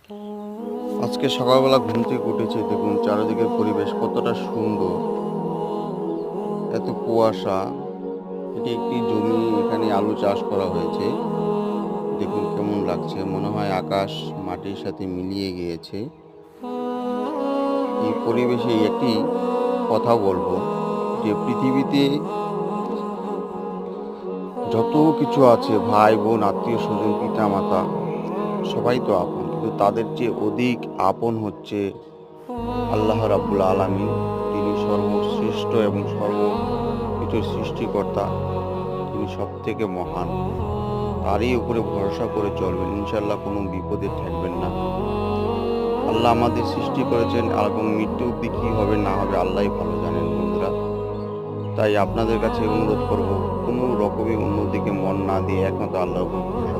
আজকে সকালবেলা ঘুম থেকে উঠেছি, দেখুন চারিদিকের পরিবেশ কতটা সুন্দর। এত কুয়াশা। এটি একটি জমি, এখানে আলু চাষ করা হয়েছে। দেখুন কেমন লাগছে, মনে হয় আকাশ মাটির সাথে মিলিয়ে গিয়েছে। এই পরিবেশে একটি কথা বলবো যে পৃথিবীতে যত কিছু আছে, ভাই বোন আত্মীয় স্বজন পিতা মাতা সবাই তো আপন, কিন্তু তাদের চেয়ে অধিক আপন হচ্ছে আল্লাহ রাব্বুল আলামিন। তিনি সর্বশ্রেষ্ঠ এবং সর্ব কিছুর সৃষ্টিকর্তা। তিনি সবথেকে মহান। তারই উপরে ভরসা করে চলবেন, ইনশাআল্লাহ কোনো বিপদে ঠেকবেন না। আল্লাহ আমাদের সৃষ্টি করেছেন এবং মৃত্যু অবধি কী হবে না হবে আল্লাহই ভালো জানেন বন্ধুরা। তাই আপনাদের কাছে অনুরোধ করব, কোনো রকমই অন্যদিকে মন না দিয়ে একমাত্র আল্লাহর উপর ভরসা